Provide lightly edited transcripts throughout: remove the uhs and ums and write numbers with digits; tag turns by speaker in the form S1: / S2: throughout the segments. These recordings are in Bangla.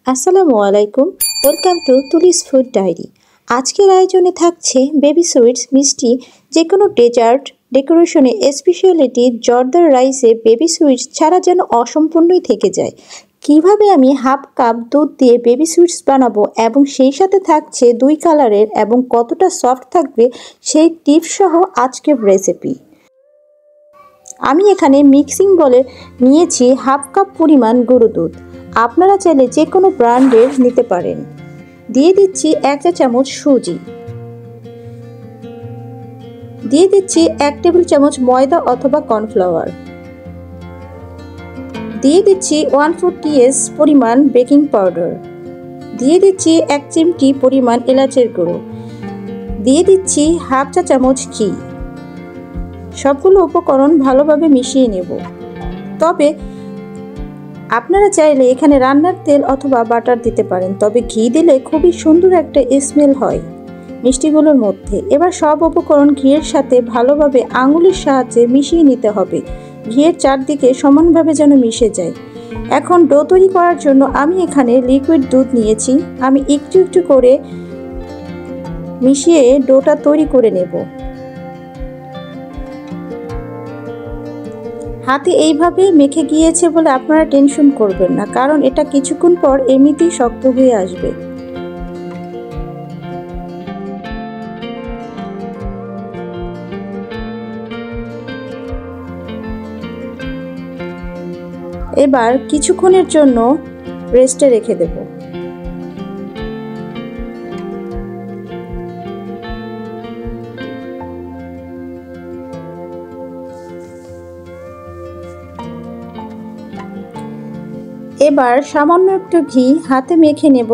S1: আসসালামু আলাইকুম। Welcome to Tuli's food diary. আজকের আয়োজনে থাকছে বেবি সুইটস মিষ্টি, যে কোনো ডেজার্ট ডেকোরেশনে স্পেশালিটি জর্দার রাইসে বেবি সুইটস ছাড়া যেন অসম্পূর্ণই থেকে যায়। কিভাবে আমি হাফ কাপ দুধ দিয়ে বেবি সুইটস বানাবো এবং সেই সাথে থাকছে 2 কালারের এবং কতটা সফট থাকবে সেই টিপস সহ আজকের রেসিপি। আমি এখানে মিক্সিং বলে নিয়েছি হাফ কাপ পরিমাণ গুঁড়ো দুধ। আপনারা চাইলে যে কোনো ব্র্যান্ডের নিতে পারেন। দিয়ে দিচ্ছি 1 চা চামচ সুজি, দিয়ে দিচ্ছি 1 টেবিল চামচ ময়দা অথবা কর্নফ্লাওয়ার, দিয়ে দিচ্ছি 1/4 টিএস পরিমাণ বেকিং পাউডার, দিয়ে দিচ্ছি 1 চিমটি পরিমাণ এলাচের গুঁড়ো, দিয়ে দিচ্ছি হাফ চা চামচ ঘি। সবগুলো উপকরণ ভালোভাবে মিশিয়ে নেব। তবে আপনারা চাইলে এখানে রান্নার তেল অথবা বাটার দিতে পারেন, তবে ঘি দিলে খুবই সুন্দর একটা স্মেল হয় মিষ্টিগুলোর মধ্যে। এবার সব উপকরণ ঘিয়ের সাথে ভালোভাবে আঙুলের সাহায্যে মিশিয়ে নিতে হবে, ঘিয়ের চারদিকে সমানভাবে যেন মিশে যায়। এখন ডো তৈরি করার জন্য আমি এখানে লিকুইড দুধ নিয়েছি। আমি একটু একটু করে মিশিয়ে ডোটা তৈরি করে নেব। হাতে এইভাবে মেখে গিয়েছে বলে আপনারা টেনশন করবেন না, কারণ এটা কিছুক্ষণ পর এমনিতেই শক্ত হয়ে আসবে। এবার কিছুক্ষণের জন্য রেস্টে রেখে দেব। এবার সামান্য একটু ঘি হাতে মেখে নেব।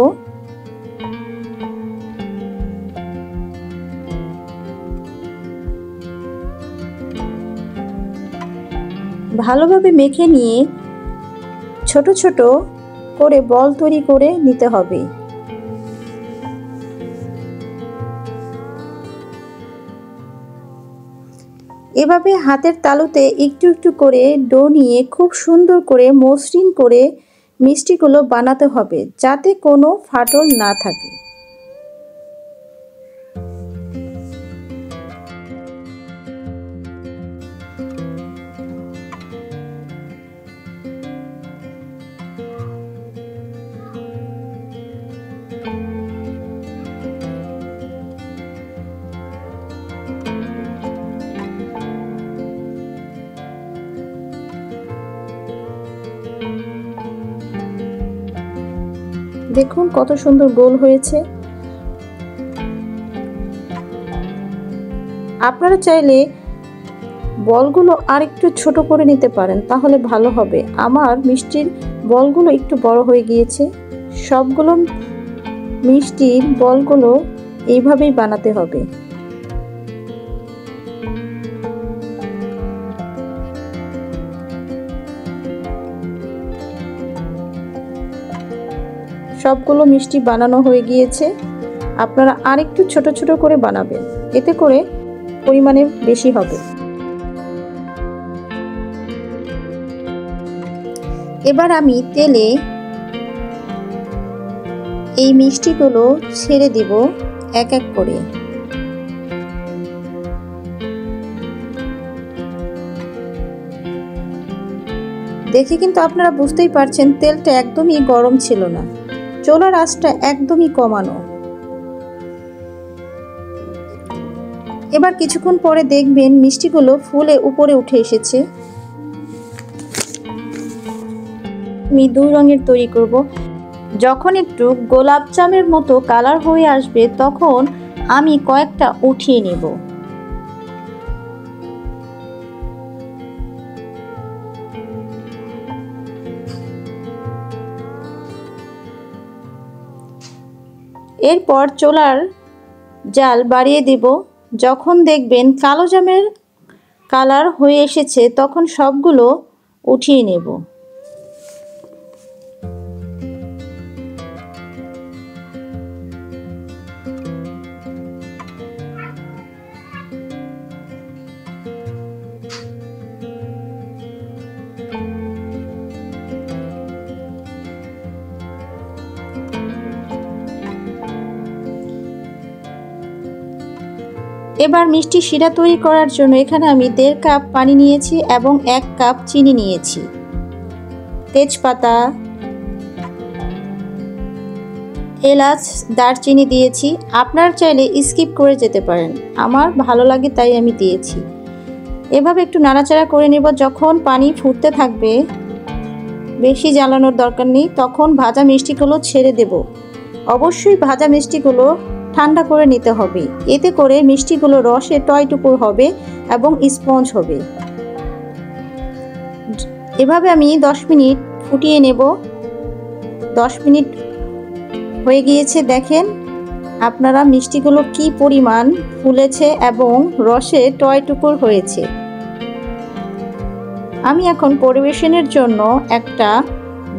S1: ভালোভাবে মেখে নিয়ে ছোট ছোট করে বল তৈরি করে নিতে হবে। এভাবে হাতের তালুতে একটু একটু করে ডো নিয়ে খুব সুন্দর করে মসৃণ করে মিষ্টিগুলো বানাতে হবে, যাতে কোনো ফাটল না থাকে। দেখুন কত সুন্দর গোল হয়েছে। আপনারা চাইলে বলগুলো আরেকটু ছোট করে নিতে পারেন, তাহলে ভালো হবে। আমার মিষ্টির বলগুলো একটু বড় হয়ে গিয়েছে। সবগুলো মিষ্টির বলগুলো এইভাবেই বানাতে হবে। সবগুলো মিষ্টি বানানো হয়ে গিয়েছে। আপনারা আরেকটু ছোট ছোট করে বানাবেন, এতে করে পরিমাণে বেশি হবে। এবার আমি তেলে এই মিষ্টিগুলো ছেড়ে দিব এক এক করে। দেখে কিন্তু আপনারা বুঝতেই পারছেন তেলটা একদমই গরম ছিল না, চুলার আঁচটা একদমই কমানো। এবার কিছুক্ষণ পরে দেখবেন মিষ্টিগুলো ফুলে উপরে উঠে এসেছে। আমি 2 রঙের তৈরি করব। যখন একটু গোলাপ জামের মতো কালার হয়ে আসবে তখন আমি কয়েকটা উঠিয়ে নেব। এরপর চুলার জাল বাড়িয়ে দেব। যখন দেখবেন কালো জামের কালার হয়ে এসেছে তখন সবগুলো উঠিয়ে নেব। এবার মিষ্টি শিরা তৈরি করার জন্য এখানে আমি 1.5 কাপ পানি নিয়েছি এবং 1 কাপ চিনি নিয়েছি। তেজপাতা, এলাচ, দারচিনি দিয়েছি। আপনারা চাইলে স্কিপ করে যেতে পারেন, আমার ভালো লাগে তাই আমি দিয়েছি। এভাবে একটু নাড়াচাড়া করে নেব। যখন পানি ফুটতে থাকবে, বেশি জ্বালানোর দরকার নেই, তখন ভাজা মিষ্টিগুলো ছেড়ে দেব। অবশ্যই ভাজা মিষ্টিগুলো ঠান্ডা করে নিতে হবে, এতে করে মিষ্টিগুলো রসে টয়টুকুর হবে এবং স্পঞ্জ হবে। এভাবে আমি 10 মিনিট ফুটিয়ে নেব। 10 মিনিট হয়ে গিয়েছে, দেখেন আপনারা মিষ্টিগুলো কি পরিমাণ ফুলেছে এবং রসে টয়টুকুর হয়েছে। আমি এখন পরিবেশনের জন্য একটা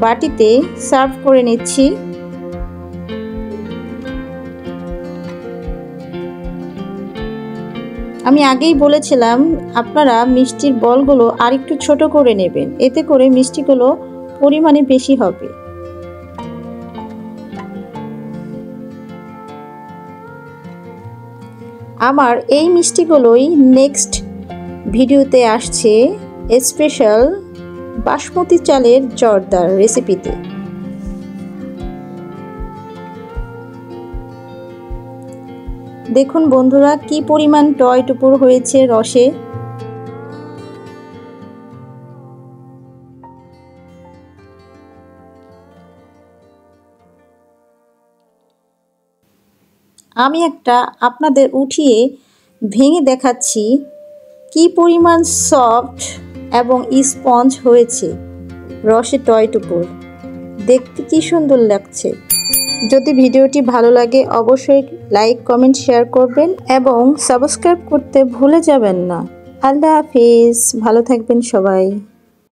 S1: বাটিতে সার্ভ করে নিচ্ছি। আমি আগেই বলেছিলাম আপনারা মিষ্টির বলগুলো আরেকটু ছোট করে নেবেন, এতে করে মিষ্টিগুলো পরিমাণে বেশি হবে। আমার এই মিষ্টিগুলোই নেক্সট ভিডিওতে আসছে স্পেশাল বাসমতি চালের জর্দার রেসিপিতে। দেখুন বন্ধুরা কি পরিমাণ টয়টুকুর হয়েছে রসে। আমি একটা আপনাদের উঠিয়ে ভেঙে দেখাচ্ছি কি পরিমাণ সফট এবং স্পঞ্জ হয়েছে, রসে টয়টুকুর। দেখতে কি সুন্দর লাগছে। যদি ভিডিওটি ভালো লাগে অবশ্যই লাইক, কমেন্ট, শেয়ার করবেন এবং সাবস্ক্রাইব করতে ভুলে যাবেন না। আল্লাহ হাফিজ, ভালো থাকবেন সবাই।